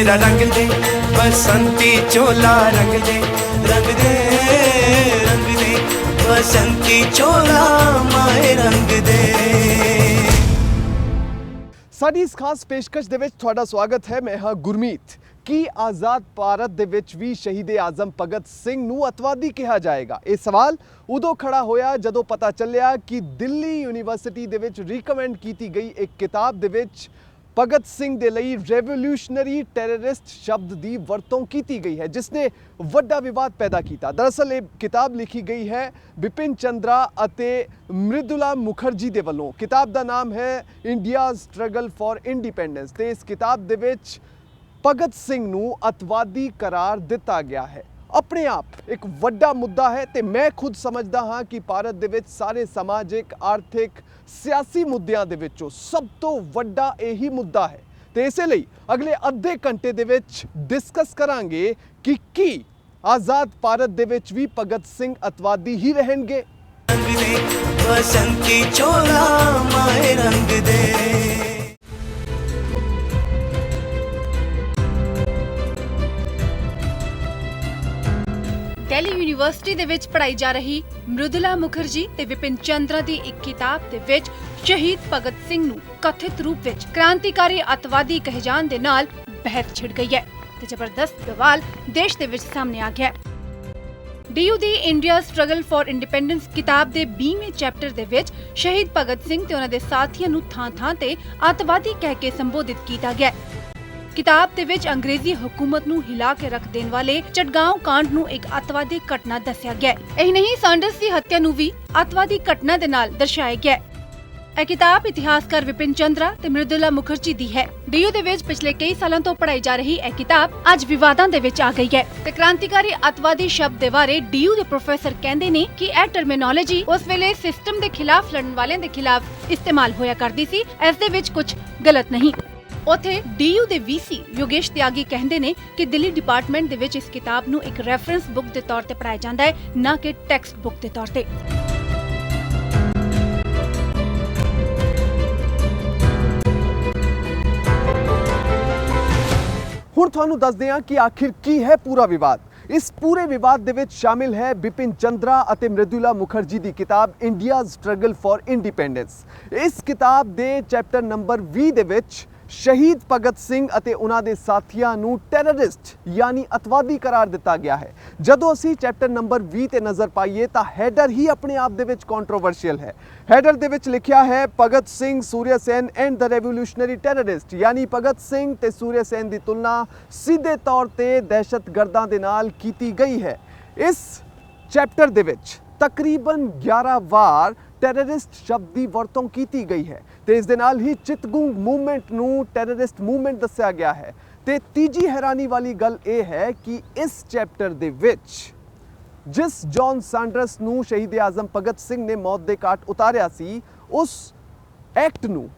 मेरा रंग दे बसंती चोला रंग दे रंग दे रंग दे बसंती चोला माए रंग दे। ਸਾਡੀ ਇਸ ਖਾਸ ਪੇਸ਼ਕਸ਼ ਦੇ ਵਿੱਚ ਤੁਹਾਡਾ ਸਵਾਗਤ ਹੈ। ਮੈਂ ਹਾਂ ਗੁਰਮੀਤ। ਕੀ ਆਜ਼ਾਦ ਭਾਰਤ ਦੇ ਵਿੱਚ ਵੀ ਸ਼ਹੀਦ ਆਜ਼ਮ ਭਗਤ ਸਿੰਘ ਨੂੰ ਅਤਵਾਦੀ ਕਿਹਾ ਜਾਏਗਾ? ਇਹ ਸਵਾਲ ਉਦੋਂ ਖੜਾ ਹੋਇਆ ਜਦੋਂ ਪਤਾ ਚੱਲਿਆ ਕਿ ਦਿੱਲੀ ਯੂਨੀਵਰਸਿਟੀ ਦੇ ਵਿੱਚ ਰਿਕਮੈਂਡ ਕੀਤੀ ਗਈ ਇੱਕ ਕਿਤਾਬ ਦੇ ਵਿੱਚ ਭਗਤ ਸਿੰਘ ਦੇ ਲਈ ਰੈਵੋਲੂਸ਼ਨਰੀ ਟੈਰਰਿਸਟ ਸ਼ਬਦ ਦੀ ਵਰਤੋਂ ਕੀਤੀ ਗਈ ਹੈ, ਜਿਸ ਨੇ ਵੱਡਾ ਵਿਵਾਦ ਪੈਦਾ ਕੀਤਾ। ਦਰਅਸਲ ਇਹ ਕਿਤਾਬ ਲਿਖੀ ਗਈ ਹੈ ਬਿਪਿਨ ਚੰਦਰਾ ਅਤੇ ਮ੍ਰਿਦੁਲਾ ਮੁਖਰਜੀ ਦੇ ਵੱਲੋਂ। ਕਿਤਾਬ ਦਾ ਨਾਮ ਹੈ ਇੰਡੀਆ ਸਟਰਗਲ ਫॉर ਇੰਡੀਪੈਂਡੈਂਸ ਤੇ ਇਸ ਕਿਤਾਬ ਦੇ ਵਿੱਚ ਭਗਤ ਸਿੰਘ ਨੂੰ ਅਤਵਾਦੀ ਕਰਾਰ ਦਿੱਤਾ ਗਿਆ ਹੈ। ਆਪਣੇ ਆਪ ਇੱਕ ਵੱਡਾ ਮੁੱਦਾ ਹੈ ਤੇ ਮੈਂ ਖੁਦ ਸਮਝਦਾ ਹਾਂ ਕਿ ਭਾਰਤ ਦੇ ਵਿੱਚ ਸਾਰੇ ਸਮਾਜਿਕ, ਆਰਥਿਕ, ਸਿਆਸੀ ਮੁੱਦਿਆਂ ਦੇ ਵਿੱਚੋਂ ਸਭ ਤੋਂ ਵੱਡਾ ਇਹੀ ਮੁੱਦਾ ਹੈ ਤੇ ਇਸੇ ਲਈ ਅਗਲੇ ਅੱਧੇ ਘੰਟੇ ਦੇ ਵਿੱਚ ਡਿਸਕਸ ਕਰਾਂਗੇ ਕਿ ਕੀ ਆਜ਼ਾਦ ਭਾਰਤ ਦੇ ਵਿੱਚ ਵੀ ਭਗਤ ਸਿੰਘ ਅਤਵਾਦੀ ਹੀ ਰਹਿਣਗੇ। रंग दे बसंती चोला माए रंग दे। ਦਿੱਲੀ ਯੂਨੀਵਰਸਿਟੀ ਦੇ ਵਿੱਚ ਪੜ੍ਹਾਈ ਜਾ ਰਹੀ ਮ੍ਰਿਦੁਲਾ ਮੁਖਰਜੀ ਤੇ ਵਿਪਿਨ ਚੰਦਰਾ ਦੀ ਇੱਕ ਕਿਤਾਬ ਦੇ ਵਿੱਚ ਸ਼ਹੀਦ ਭਗਤ ਸਿੰਘ ਨੂੰ ਕਥਿਤ ਰੂਪ ਵਿੱਚ ਕ੍ਰਾਂਤੀਕਾਰੀ ਅਤਵਾਦੀ ਕਹੇ ਜਾਣ ਦੇ ਨਾਲ ਬਹਿਸ ਛਿੜ ਗਈ ਹੈ ਤੇ ਜ਼ਬਰਦਸਤ ਸਵਾਲ ਦੇਸ਼ ਦੇ ਵਿੱਚ ਸਾਹਮਣੇ ਆ ਗਿਆ ਹੈ। ਡੀਯੂ ਦੀ ਇੰਡੀਆ ਸਟਰਗਲ ਫॉर ਇੰਡੀਪੈਂਡੈਂਸ ਕਿਤਾਬ ਦੇ 20ਵੇਂ ਚੈਪਟਰ ਦੇ ਵਿੱਚ ਸ਼ਹੀਦ ਭਗਤ ਸਿੰਘ ਤੇ ਉਹਨਾਂ ਦੇ ਸਾਥੀਆਂ ਨੂੰ ਥਾਂ-ਥਾਂ ਤੇ ਅਤਵਾਦੀ ਕਹਿ ਕੇ ਸੰਬੋਧਿਤ ਕੀਤਾ ਗਿਆ ਹੈ। ਕਿਤਾਬ ਦੇ ਵਿੱਚ ਅੰਗਰੇਜ਼ੀ ਹਕੂਮਤ ਨੂੰ ਹਿਲਾ ਕੇ ਰੱਖ ਦੇਣ ਵਾਲੇ ਚਟਗਾਂਵ ਕਾਂਡ ਨੂੰ ਇੱਕ ਅਤਵਾਦੀ ਘਟਨਾ ਦੱਸਿਆ ਗਿਆ ਹੈ। ਇਹ ਨਹੀਂ, ਸਾਂਡਰਸ ਦੀ ਹੱਤਿਆ ਨੂੰ ਵੀ ਅਤਵਾਦੀ ਘਟਨਾ ਦੇ ਨਾਲ ਦਰਸਾਇਆ ਗਿਆ ਹੈ। ਇਹ ਕਿਤਾਬ ਇਤਿਹਾਸਕਾਰ ਵਿਪਿਨ ਚੰਦਰਾ ਤੇ ਮ੍ਰਿਦੁਲਾ ਮੁਖਰਜੀ ਦੀ ਹੈ। ਡੀਯੂ ਦੇ ਵਿੱਚ ਪਿਛਲੇ ਕਈ ਸਾਲਾਂ ਤੋਂ ਪੜ੍ਹਾਈ ਜਾ ਰਹੀ ਇਹ ਕਿਤਾਬ ਅੱਜ ਵਿਵਾਦਾਂ ਦੇ ਵਿੱਚ ਆ ਗਈ ਹੈ ਤੇ ਕ੍ਰਾਂਤੀਕਾਰੀ ਅਤਵਾਦੀ ਸ਼ਬਦ ਦੇ ਬਾਰੇ ਡੀਯੂ ਦੇ ਪ੍ਰੋਫੈਸਰ ਕਹਿੰਦੇ ਨੇ ਕਿ ਇਹ ਟਰਮੀਨੋਲੋਜੀ ਉਸ ਵੇਲੇ ਸਿਸਟਮ ਦੇ ਖਿਲਾਫ ਲੜਨ ਵਾਲਿਆਂ ਦੇ ਖਿਲਾਫ ਇਸਤੇਮਾਲ ਹੋਇਆ ਕਰਦੀ ਸੀ। ਇਸ ਦੇ ਵਿੱਚ ਕੁਝ ਗਲਤ ਨਹੀਂ। ਉੱਥੇ ਡੀਯੂ ਦੇ ਵੀਸੀ ਯੋਗੇਸ਼ ਤਿਆਗੀ ਕਹਿੰਦੇ ਨੇ ਕਿ ਦਿੱਲੀ ਡਿਪਾਰਟਮੈਂਟ ਦੇ ਵਿੱਚ ਇਸ ਕਿਤਾਬ ਨੂੰ ਇੱਕ ਰੈਫਰੈਂਸ ਬੁੱਕ ਦੇ ਤੌਰ ਤੇ ਪੜ੍ਹਾਇਆ ਜਾਂਦਾ ਹੈ, ਨਾ ਕਿ ਟੈਕਸਟ ਬੁੱਕ ਦੇ ਤੌਰ ਤੇ। ਹੁਣ ਤੁਹਾਨੂੰ ਦੱਸਦੇ ਹਾਂ ਕਿ ਆਖਿਰ ਕੀ ਹੈ ਪੂਰਾ ਵਿਵਾਦ। ਇਸ ਪੂਰੇ ਵਿਵਾਦ ਦੇ ਵਿੱਚ ਸ਼ਾਮਿਲ ਹੈ ਬਿਪਿਨ ਚੰਦਰਾ ਅਤੇ ਮ੍ਰਿਦੁਲਾ ਮੁਖਰਜੀ ਦੀ ਕਿਤਾਬ ਇੰਡੀਆ ਸਟਰਗਲ ਫॉर ਇੰਡੀਪੈਂਡੈਂਸ। ਇਸ ਕਿਤਾਬ ਦੇ ਚੈਪਟਰ ਨੰਬਰ 20 ਦੇ ਵਿੱਚ ਸ਼ਹੀਦ ਭਗਤ ਸਿੰਘ ਅਤੇ ਉਹਨਾਂ ਦੇ ਸਾਥੀਆਂ ਨੂੰ ਟੈਰਰਿਸਟ ਯਾਨੀ ਅਤਵਾਦੀ ਕਰਾਰ ਦਿੱਤਾ ਗਿਆ ਹੈ। ਜਦੋਂ ਅਸੀਂ ਚੈਪਟਰ ਨੰਬਰ 20 ਤੇ ਨਜ਼ਰ ਪਾਈਏ ਤਾਂ ਹੈਡਰ ਹੀ ਆਪਣੇ ਆਪ ਦੇ ਵਿੱਚ ਕੰਟਰੋਵਰਸ਼ੀਅਲ ਹੈ। ਹੈਡਰ ਦੇ ਵਿੱਚ ਲਿਖਿਆ ਹੈ ਭਗਤ ਸਿੰਘ, ਸੂਰਿਆ ਸੈਨ ਐਂਡ ਦ ਰੈਵੋਲੂਸ਼ਨਰੀ ਟੈਰਰਿਸਟ, ਯਾਨੀ ਭਗਤ ਸਿੰਘ ਤੇ ਸੂਰਿਆ ਸੈਨ ਦੀ ਤੁਲਨਾ ਸਿੱਧੇ ਤੌਰ ਤੇ ਦਹਿਸ਼ਤਗਰਦਾਂ ਦੇ ਨਾਲ ਕੀਤੀ ਗਈ ਹੈ। ਇਸ ਚੈਪਟਰ ਦੇ ਵਿੱਚ ਤਕਰੀਬਨ 11 ਵਾਰ ਟੈਰਰਿਸਟ ਸ਼ਬਦ ਦੀ ਵਰਤੋਂ ਕੀਤੀ ਗਈ ਹੈ ਤੇ ਇਸ ਦੇ ਨਾਲ ਹੀ ਚਿਤਗੁੰਗ ਮੂਵਮੈਂਟ ਨੂੰ ਟੈਰਰਿਸਟ ਮੂਵਮੈਂਟ ਦੱਸਿਆ ਗਿਆ ਹੈ। ਤੇ ਤੀਜੀ ਹੈਰਾਨੀ ਵਾਲੀ ਗੱਲ ਇਹ ਹੈ ਕਿ ਇਸ ਚੈਪਟਰ ਦੇ ਵਿੱਚ ਜਿਸ ਜੌਨ ਸਾਂਡਰਸ ਨੂੰ ਸ਼ਹੀਦ ਆਜ਼ਮ ਭਗਤ ਸਿੰਘ ਨੇ ਮੌਤ ਦੇ ਘਾਟ ਉਤਾਰਿਆ ਸੀ, ਉਸ ਐਕਟ ਨੂੰ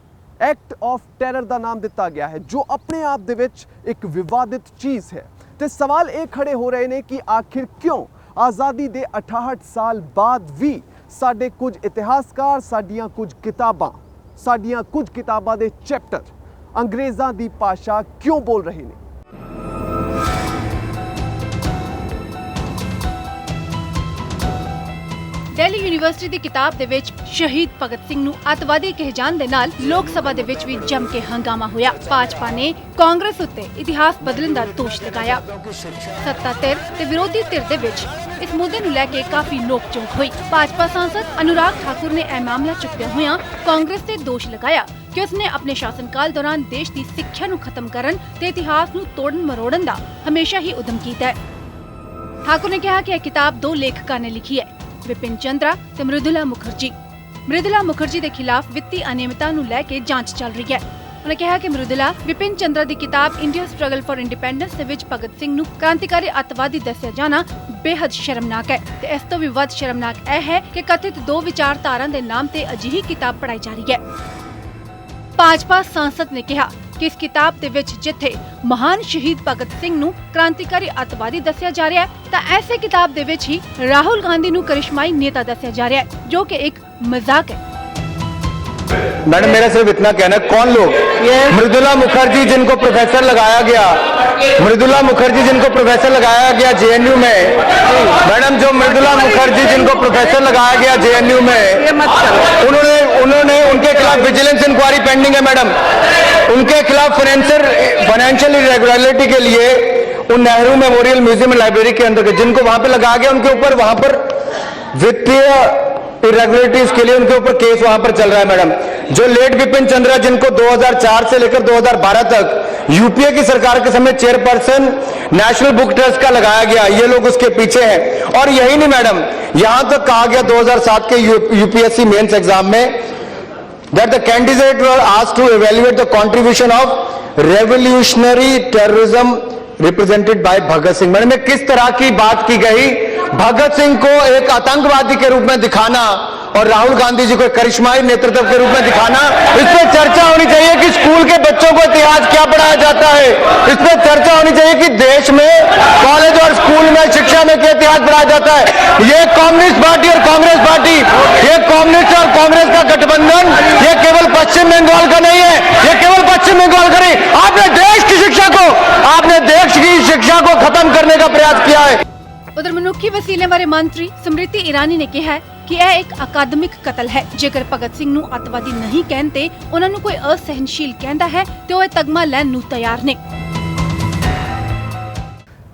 ਐਕਟ ਆਫ ਟੈਰਰ ਦਾ ਨਾਮ ਦਿੱਤਾ ਗਿਆ ਹੈ, ਜੋ ਆਪਣੇ ਆਪ ਦੇ ਵਿੱਚ ਇੱਕ ਵਿਵਾਦਿਤ ਚੀਜ਼ ਹੈ। ਤੇ ਸਵਾਲ ਇਹ ਖੜੇ ਹੋ ਰਹੇ ਨੇ ਕਿ ਆਖਿਰ ਕਿਉਂ ਆਜ਼ਾਦੀ ਦੇ 68 ਸਾਲ ਬਾਅਦ ਵੀ ਸਾਡੇ ਕੁਝ ਇਤਿਹਾਸਕਾਰ, ਸਾਡੀਆਂ ਕੁਝ ਕਿਤਾਬਾਂ ਦੇ ਚੈਪਟਰ ਅੰਗਰੇਜ਼ਾਂ ਦੀ ਭਾਸ਼ਾ ਕਿਉਂ ਬੋਲ ਰਹੇ ਨੇ। ਦਿੱਲੀ ਯੂਨੀਵਰਸਿਟੀ ਦੀ ਕਿਤਾਬ ਦੇ ਵਿੱਚ ਸ਼ਹੀਦ ਭਗਤ ਸਿੰਘ ਨੂੰ ਅਤਵਾਦੀ ਕਹੇ ਜਾਣ ਦੇ ਨਾਲ ਲੋਕ ਸਭਾ ਦੇ ਵਿੱਚ ਵੀ ਜੰਮ ਕੇ ਹੰਗਾਮਾ ਹੋਇਆ। ਭਾਜਪਾ ਨੇ ਕਾਂਗਰਸ ਉੱਤੇ ਇਤਿਹਾਸ ਬਦਲਣ ਦਾ ਦੋਸ਼ ਲਗਾਇਆ। ਸੱਤਾ ਧਿਰ ਤੇ ਵਿਰੋਧੀ ਧਿਰ ਦੇ ਵਿੱਚ ਇਸ ਮੁੱਦੇ ਨੂੰ ਲੈ ਕੇ ਕਾਫੀ ਨੋਕ-ਝੋਕ ਹੋਈ। ਭਾਜਪਾ ਸਾਂਸਦ ਅਨੁਰਾਗ ਠਾਕੁਰ ਨੇ ਇਹ ਮਾਮਲਾ ਚੁੱਕਦਿਆਂ ਹੋਇਆਂ ਕਾਂਗਰਸ ਤੇ ਦੋਸ਼ ਲਗਾਇਆ ਕਿ ਉਸਨੇ ਆਪਣੇ ਸ਼ਾਸਨਕਾਲ ਦੌਰਾਨ ਦੇਸ਼ ਦੀ ਸਿੱਖਿਆ ਨੂੰ ਖਤਮ ਕਰਨ ਤੇ ਇਤਿਹਾਸ ਨੂੰ ਤੋੜਨ ਮਰੋੜਨ ਦਾ ਹਮੇਸ਼ਾ ਹੀ ਉਦਮ ਕੀਤਾ ਹੈ। ਠਾਕੁਰ ਨੇ ਕਿਹਾ ਕਿ ਇਹ ਕਿਤਾਬ ਦੋ ਲੇਖਕਾਂ ਨੇ ਲਿਖੀ ਹੈ, ਵਿਪਿਨ ਚੰਦਰਾ ਤੇ ਮ੍ਰਿਦੁਲਾ ਮੁਖਰਜੀ। ਮ੍ਰਿਦੁਲਾ ਮੁਖਰਜੀ ਦੇ ਖਿਲਾਫ ਵਿੱਤੀ ਅਨਿਯਮਤਾ ਨੂੰ ਲੈ ਕੇ ਜਾਂਚ ਚੱਲ ਰਹੀ ਹੈ। ਉਹਨੇ ਕਿਹਾ ਕਿ ਮ੍ਰਿਦੁਲਾ ਵਿਪਿਨ ਚੰਦਰਾ ਦੀ ਕਿਤਾਬ ਇੰਡੀਆ ਸਟਰਗਲ ਫॉर ਇੰਡੀਪੈਂਡੈਂਸ ਦੇ ਵਿੱਚ ਭਗਤ ਸਿੰਘ ਨੂੰ ਕ੍ਰਾਂਤੀਕਾਰੀ ਅਤਵਾਦੀ ਦੱਸਿਆ ਜਾਣਾ ਬੇहद ਸ਼ਰਮਨਾਕ ਹੈ ਤੇ ਇਸ ਤੋਂ ਵੀ ਵੱਧ ਸ਼ਰਮਨਾਕ ਇਹ ਹੈ ਕਿ ਕਥਿਤ ਦੋ ਵਿਚਾਰਧਾਰਾਂ ਦੇ ਨਾਮ ਤੇ ਅਜਿਹੀ ਕਿਤਾਬ ਪੜ੍ਹਾਈ ਜਾ ਰਹੀ ਹੈ। ਭਾਜਪਾ ਸਾਂਸਦ ਨੇ ਕਿਹਾ ਕਿ ਇਸ ਕਿਤਾਬ ਦੇ ਵਿੱਚ ਜਿੱਥੇ ਮਹਾਨ ਸ਼ਹੀਦ ਭਗਤ ਸਿੰਘ ਨੂੰ ਕ੍ਰਾਂਤੀਕਾਰੀ ਅਤਵਾਦੀ ਦੱਸਿਆ ਜਾ ਰਿਹਾ ਹੈ ਤਾਂ ਐਸੇ ਕਿਤਾਬ ਦੇ ਵਿੱਚ ਹੀ ਰਾਹੁਲ ਗਾਂਧੀ ਨੂੰ ਕਰਿਸ਼ਮਾਈ ਨੇਤਾ ਦੱਸਿਆ ਜਾ ਰਿਹਾ ਹੈ, ਜੋ ਕਿ ਇੱਕ ਮਜ਼ਾਕ ਹੈ। मैडम मेरा सिर्फ इतना कहना है, कौन लोग? मृदुला मुखर्जी जिनको प्रोफेसर लगाया गया, मृदुला मुखर्जी जिनको प्रोफेसर लगाया गया जेएनयू में, मैडम जो मृदुला मुखर्जी जिनको प्रोफेसर लगाया गया जेएनयू में, उन्होंने उनके खिलाफ विजिलेंस इंक्वायरी पेंडिंग है मैडम। उनके खिलाफ फाइनेंशियल इरेगुलरिटी के लिए उन नेहरू मेमोरियल म्यूजियम लाइब्रेरी के अंदर जिनको वहां पे लगाया गया, उनके ऊपर वहां पर वित्तीय इरेगुलरिटीज के लिए उनके ऊपर केस वहां पर चल रहा है मैडम। जो लेट विपिन चंद्रा जिनको 2004 से लेकर 2012 तक यूपीए की सरकार के समय चेयरपर्सन नेशनल बुक ट्रस्ट का लगाया गया, ये लोग उसके पीछे हैं। और यही नहीं मैडम, यहां तक कहा गया 2007 के यूपीएससी मेंस एग्जाम में that the candidate were asked to evaluate the contribution of revolutionary terrorism represented by Bhagat Singh. मैंने किस तरह की बात की गई, भगत सिंह को एक आतंकवादी के रूप में दिखाना और राहुल गांधी जी को करिश्माई नेतृत्व के रूप में दिखाना, इस पर चर्चा होनी चाहिए कि स्कूल के बच्चों को इतिहास क्या पढ़ाया जाता है। इस पर चर्चा होनी चाहिए कि देश में कॉलेज और स्कूल में शिक्षा में क्या इतिहास पढ़ाया जाता है। ये कम्युनिस्ट पार्टी और कांग्रेस पार्टी, ये कम्युनिस्ट और कांग्रेस का गठबंधन ये केवल पश्चिम बंगाल का नहीं है, ये केवल पश्चिम बंगाल का नहीं, आपने देश की शिक्षा को खत्म करने का प्रयास किया है। ਉਧਰ ਮਨੁੱਖੀ ਵਸੀਲੇ ਬਾਰੇ ਮੰਤਰੀ ਸਮ੍ਰਿਤੀ ਇਰਾਨੀ ਨੇ ਕਿਹਾ ਕਿ ਇਹ ਇੱਕ ਅਕਾਦਮਿਕ ਕਤਲ ਹੈ। ਜੇਕਰ ਭਗਤ ਸਿੰਘ ਨੂੰ ਅੱਤਵਾਦੀ ਨਹੀਂ ਕਹਿੰਦੇ, ਉਹਨਾਂ ਨੂੰ ਕੋਈ ਅਸਹਿਣਸ਼ੀਲ ਕਹਿੰਦਾ ਹੈ ਤੇ ਉਹ ਇਹ ਤਗਮਾ ਲੈਣ ਨੂੰ ਤਿਆਰ ਨੇ।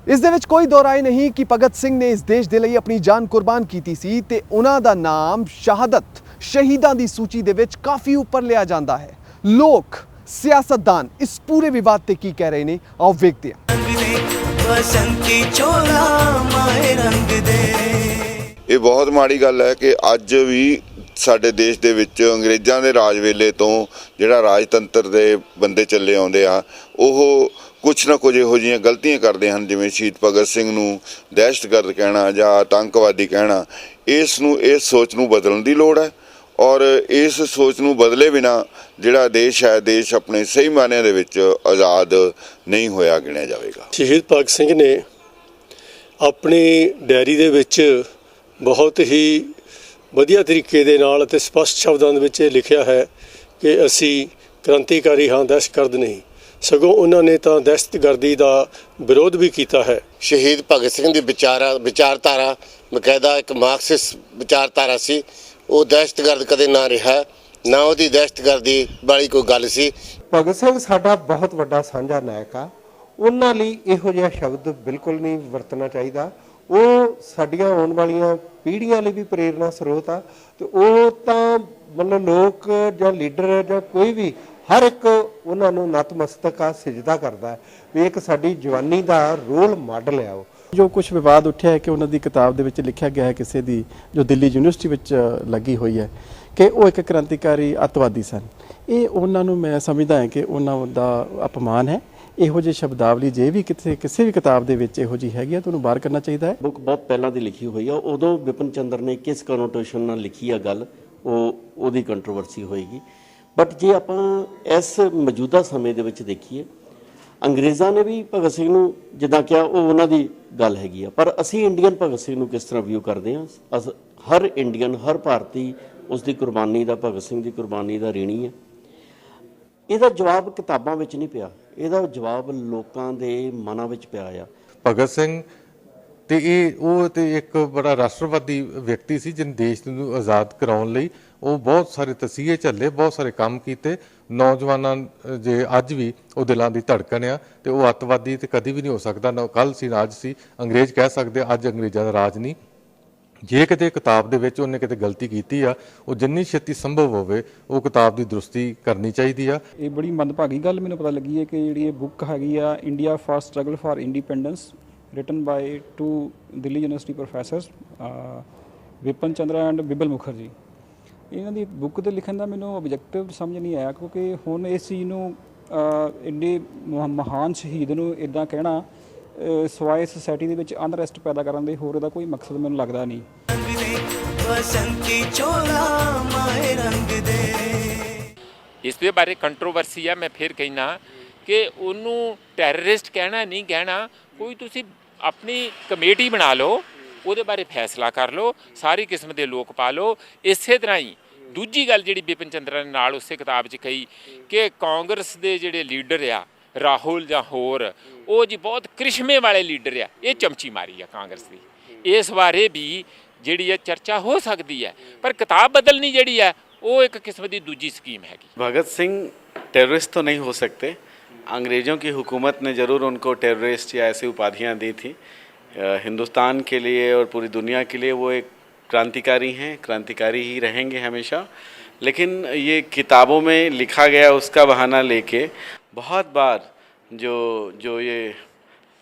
ਇਸ ਦੇ ਵਿੱਚ ਕੋਈ ਦੋ ਰਾਏ ਨਹੀਂ ਕਿ ਭਗਤ ਸਿੰਘ ਨੇ ਇਸ ਦੇਸ਼ ਦੇ ਲਈ ਆਪਣੀ ਜਾਨ ਕੁਰਬਾਨ ਕੀਤੀ ਸੀ ਤੇ ਉਹਨਾਂ ਦਾ ਨਾਮ ਸ਼ਹਾਦਤ ਸ਼ਹੀਦਾਂ ਦੀ ਸੂਚੀ ਦੇ ਵਿੱਚ ਕਾਫੀ ਉੱਪਰ ਲਿਆ ਜਾਂਦਾ ਹੈ। ਲੋਕ ਸਿਆਸਤਦਾਨ ਇਸ ਪੂਰੇ ਵਿਵਾਦ ਤੇ ਕੀ ਕਹਿ ਰਹੇ ਨੇ, ਆਓ ਵੇਖਦੇ ਹਾਂ। बसंती चोला माए रंग दे। ਇਹ ਬਹੁਤ ਮਾੜੀ ਗੱਲ ਹੈ ਕਿ ਅੱਜ ਵੀ ਸਾਡੇ ਦੇਸ਼ ਦੇ ਵਿੱਚ ਅੰਗਰੇਜ਼ਾਂ ਦੇ ਰਾਜ ਵੇਲੇ ਤੋਂ ਜਿਹੜਾ ਰਾਜਤੰਤਰ ਦੇ ਬੰਦੇ ਚੱਲੇ ਆਉਂਦੇ ਆ, ਉਹ ਕੁਛ ਨਾ ਕੁਝ ਇਹੋ ਜਿਹੀਆਂ ਗਲਤੀਆਂ ਕਰਦੇ ਹਨ, ਜਿਵੇਂ ਸ਼ਹੀਦ ਭਗਤ ਸਿੰਘ ਨੂੰ ਦਹਿਸ਼ਤਗਰਦ ਕਹਿਣਾ ਜਾਂ ਆਤੰਕਵਾਦੀ ਕਹਿਣਾ। ਇਸ ਸੋਚ ਨੂੰ ਬਦਲਣ ਦੀ ਲੋੜ ਹੈ ਔਰ ਇਸ ਸੋਚ ਨੂੰ ਬਦਲੇ ਬਿਨਾ ਜਿਹੜਾ ਦੇਸ਼ ਹੈ, ਦੇਸ਼ ਆਪਣੇ ਸਹੀ ਮਾਇਨਿਆਂ ਦੇ ਵਿੱਚ ਆਜ਼ਾਦ ਨਹੀਂ ਹੋਇਆ ਗਿਣਿਆ ਜਾਵੇਗਾ। ਸ਼ਹੀਦ ਭਗਤ ਸਿੰਘ ਨੇ ਆਪਣੀ ਡਾਇਰੀ ਦੇ ਵਿੱਚ ਬਹੁਤ ਹੀ ਵਧੀਆ ਤਰੀਕੇ ਦੇ ਨਾਲ ਅਤੇ ਸਪਸ਼ਟ ਸ਼ਬਦਾਂ ਦੇ ਵਿੱਚ ਇਹ ਲਿਖਿਆ ਹੈ ਕਿ ਅਸੀਂ ਕ੍ਰਾਂਤੀਕਾਰੀ ਹਾਂ, ਦਹਿਸ਼ਤਗਰਦ ਨਹੀਂ। ਸਗੋਂ ਉਹਨਾਂ ਨੇ ਤਾਂ ਦਹਿਸ਼ਤਗਰਦੀ ਦਾ ਵਿਰੋਧ ਵੀ ਕੀਤਾ ਹੈ। ਸ਼ਹੀਦ ਭਗਤ ਸਿੰਘ ਦੀ ਵਿਚਾਰਧਾਰਾ ਬਕਾਇਦਾ ਇੱਕ ਮਾਰਕਸਿਸਟ ਵਿਚਾਰਧਾਰਾ ਸੀ। ਉਹ ਦਹਿਸ਼ਤਗਰਦ ਕਦੇ ਨਾ ਰਿਹਾ, ਨਾ ਉਹਦੀ ਦਹਿਸ਼ਤਗਰਦੀ ਵਾਲੀ ਕੋਈ ਗੱਲ ਸੀ। ਭਗਤ ਸਿੰਘ ਸਾਡਾ ਬਹੁਤ ਵੱਡਾ ਸਾਂਝਾ ਨਾਇਕ ਆ, ਉਹਨਾਂ ਲਈ ਇਹੋ ਜਿਹਾ ਸ਼ਬਦ ਬਿਲਕੁਲ ਨਹੀਂ ਵਰਤਣਾ ਚਾਹੀਦਾ। ਉਹ ਸਾਡੀਆਂ ਆਉਣ ਵਾਲੀਆਂ ਪੀੜ੍ਹੀਆਂ ਲਈ ਵੀ ਪ੍ਰੇਰਨਾ ਸਰੋਤ ਆ ਤੇ ਉਹ ਤਾਂ ਮਤਲਬ ਲੋਕ ਜਾਂ ਲੀਡਰ ਜਾਂ ਕੋਈ ਵੀ ਹਰ ਇੱਕ ਉਹਨਾਂ ਨੂੰ ਨਤਮਸਤਕ ਆ, ਸਿਜਦਾ ਕਰਦਾ ਹੈ ਵੀ ਇੱਕ ਸਾਡੀ ਜਵਾਨੀ ਦਾ ਰੋਲ ਮਾਡਲ ਆ। ਉਹ ਜੋ ਕੁਝ ਵਿਵਾਦ ਉੱਠਿਆ ਹੈ ਕਿ ਉਹਨਾਂ ਦੀ ਕਿਤਾਬ ਦੇ ਵਿੱਚ ਲਿਖਿਆ ਗਿਆ ਹੈ ਕਿਸੇ ਦੀ ਜੋ ਦਿੱਲੀ ਯੂਨੀਵਰਸਿਟੀ ਵਿੱਚ ਲੱਗੀ ਹੋਈ ਹੈ ਕਿ ਉਹ ਇੱਕ ਕ੍ਰਾਂਤੀਕਾਰੀ ਅੱਤਵਾਦੀ ਸਨ। ਇਹ ਉਹਨਾਂ ਨੂੰ ਮੈਂ ਸਮਝਦਾ ਹਾਂ ਕਿ ਉਹਨਾਂ ਦਾ ਅਪਮਾਨ ਹੈ। ਇਹੋ ਜਿਹੀ ਸ਼ਬਦਾਵਲੀ ਜੇ ਵੀ ਕਿਸੇ ਵੀ ਕਿਤਾਬ ਦੇ ਵਿੱਚ ਇਹੋ ਜਿਹੀ ਹੈਗੀ ਆ ਤਾਂ ਉਹਨੂੰ ਬਾਹਰ ਕਰਨਾ ਚਾਹੀਦਾ ਹੈ। ਬੁੱਕ ਬਹੁਤ ਪਹਿਲਾਂ ਦੀ ਲਿਖੀ ਹੋਈ ਆ, ਉਦੋਂ ਵਿਪਨ ਚੰਦਰ ਨੇ ਕਿਸ ਕਨੋਟੇਸ਼ਨ ਨਾਲ ਲਿਖੀ ਆ ਗੱਲ, ਉਹਦੀ ਕੰਟਰੋਵਰਸੀ ਹੋਏਗੀ। ਬਟ ਜੇ ਆਪਾਂ ਇਸ ਮੌਜੂਦਾ ਸਮੇਂ ਦੇ ਵਿੱਚ ਦੇਖੀਏ, ਅੰਗਰੇਜ਼ਾਂ ਨੇ ਵੀ ਭਗਤ ਸਿੰਘ ਨੂੰ ਜਿੱਦਾਂ ਕਿਹਾ ਉਹ ਉਹਨਾਂ ਦੀ ਗੱਲ ਹੈਗੀ ਆ, ਪਰ ਅਸੀਂ ਇੰਡੀਅਨ ਭਗਤ ਸਿੰਘ ਨੂੰ ਕਿਸ ਤਰ੍ਹਾਂ ਵਿਊ ਕਰਦੇ ਹਾਂ? ਹਰ ਇੰਡੀਅਨ, ਹਰ ਭਾਰਤੀ ਉਸ ਦੀ ਕੁਰਬਾਨੀ ਦਾ, ਭਗਤ ਸਿੰਘ ਦੀ ਕੁਰਬਾਨੀ ਦਾ ঋਣੀ ਹੈ। ਇਹਦਾ ਜਵਾਬ ਕਿਤਾਬਾਂ ਵਿੱਚ ਨਹੀਂ ਪਿਆ, ਇਹਦਾ ਜਵਾਬ ਲੋਕਾਂ ਦੇ ਮਨਾਂ ਵਿੱਚ ਪਿਆ ਆ। ਭਗਤ ਸਿੰਘ ਤੇ ਉਹ ਇੱਕ ਬੜਾ ਰਾਸ਼ਟਰਵਾਦੀ ਵਿਅਕਤੀ ਸੀ, ਜਿਹਨੇ ਦੇਸ਼ ਨੂੰ ਆਜ਼ਾਦ ਕਰਾਉਣ ਲਈ ਉਹ ਬਹੁਤ ਸਾਰੇ ਤਸੀਹੇ ਝੱਲੇ, ਬਹੁਤ ਸਾਰੇ ਕੰਮ ਕੀਤੇ। ਨੌਜਵਾਨਾਂ ਜੇ ਅੱਜ ਵੀ ਉਹ ਦਿਲਾਂ ਦੀ ਧੜਕਣ ਆ ਤੇ ਉਹ ਅੱਤਵਾਦੀ ਤੇ ਕਦੀ ਵੀ ਨਹੀਂ ਹੋ ਸਕਦਾ। ਨਾ ਕੱਲ੍ਹ ਸੀ ਨਾ ਅੱਜ ਸੀ। ਅੰਗਰੇਜ਼ ਕਹਿ ਸਕਦੇ ਅੱਜ ਅੰਗਰੇਜ਼ਾਂ ਦਾ ਰਾਜ ਨਹੀਂ। ਜੇ ਕਿਤੇ ਕਿਤਾਬ ਦੇ ਵਿੱਚ ਉਹਨੇ ਕਿਤੇ ਗਲਤੀ ਕੀਤੀ ਆ, ਉਹ ਜਿੰਨੀ ਛੇਤੀ ਸੰਭਵ ਹੋਵੇ ਉਹ ਕਿਤਾਬ ਦੀ ਦਰੁਸਤੀ ਕਰਨੀ ਚਾਹੀਦੀ ਆ। ਇਹ ਬੜੀ ਮੰਦਭਾਗੀ ਗੱਲ ਮੈਨੂੰ ਪਤਾ ਲੱਗੀ ਹੈ ਕਿ ਜਿਹੜੀ ਇਹ ਬੁੱਕ ਹੈਗੀ ਆ India for struggle for independence, written by 2 Delhi university professors Vipin Chandra and Bibal Mukherjee. ਇਹਨਾਂ ਦੀ ਬੁੱਕ ਦੇ ਲਿਖਣ ਦਾ ਮੈਨੂੰ ਆਬਜੈਕਟਿਵ ਸਮਝ ਨਹੀਂ ਆਇਆ, ਕਿਉਂਕਿ ਹੁਣ ਇਸ ਚੀਜ਼ ਨੂੰ ਇੰਨੇ ਮਹਾਨ ਸ਼ਹੀਦ ਨੂੰ ਇੱਦਾਂ ਕਹਿਣਾ ਸਵਾਏ ਸੋਸਾਇਟੀ ਦੇ ਵਿੱਚ ਅਨਰੈਸਟ ਪੈਦਾ ਕਰਨ ਦੇ ਹੋਰ ਇਹਦਾ ਕੋਈ ਮਕਸਦ ਮੈਨੂੰ ਲੱਗਦਾ ਨਹੀਂ। ਇਸ ਦੇ ਬਾਰੇ ਕੰਟਰੋਵਰਸੀ ਆ। ਮੈਂ ਫਿਰ ਕਹਿਣਾ ਕਿ ਉਹਨੂੰ ਟੈਰਰਿਸਟ ਕਹਿਣਾ ਨਹੀਂ ਕਹਿਣਾ, ਕੋਈ ਤੁਸੀਂ ਆਪਣੀ ਕਮੇਟੀ ਬਣਾ ਲਓ, ਉਹਦੇ ਬਾਰੇ ਫੈਸਲਾ ਕਰ ਲਓ, ਸਾਰੀ ਕਿਸਮ ਦੇ ਲੋਕ ਪਾ ਲਓ। ਇਸੇ ਤਰ੍ਹਾਂ ਹੀ ਦੂਜੀ ਗੱਲ ਜਿਹੜੀ ਬਿਪਿਨ ਚੰਦਰਾ ਨੇ ਨਾਲ ਉਸੇ ਕਿਤਾਬ 'ਚ ਕਹੀ ਕਿ ਕਾਂਗਰਸ ਦੇ ਜਿਹੜੇ ਲੀਡਰ ਆ ਰਾਹੁਲ ਜਾਂ ਹੋਰ ਉਹ ਜੀ ਬਹੁਤ ਕ੍ਰਿਸ਼ਮੇ ਵਾਲੇ ਲੀਡਰ ਆ, ਇਹ ਚਮਚੀ ਮਾਰੀ ਆ ਕਾਂਗਰਸ ਦੀ। ਇਸ ਬਾਰੇ ਵੀ ਜਿਹੜੀ ਹੈ ਚਰਚਾ ਹੋ ਸਕਦੀ ਹੈ, ਪਰ ਕਿਤਾਬ ਬਦਲਣੀ ਜਿਹੜੀ ਹੈ वो एक किस्म की दूजी स्कीम हैगी। भगत सिंह टेररिस्ट तो नहीं हो सकते, अंग्रेज़ों की हुकूमत ने ज़रूर उनको टेररिस्ट या ऐसी उपाधियाँ दी थी। हिंदुस्तान के लिए और पूरी दुनिया के लिए वो एक क्रांतिकारी हैं, क्रांतिकारी ही रहेंगे हमेशा। लेकिन ये किताबों में लिखा गया उसका बहाना लेके बहुत बार जो ये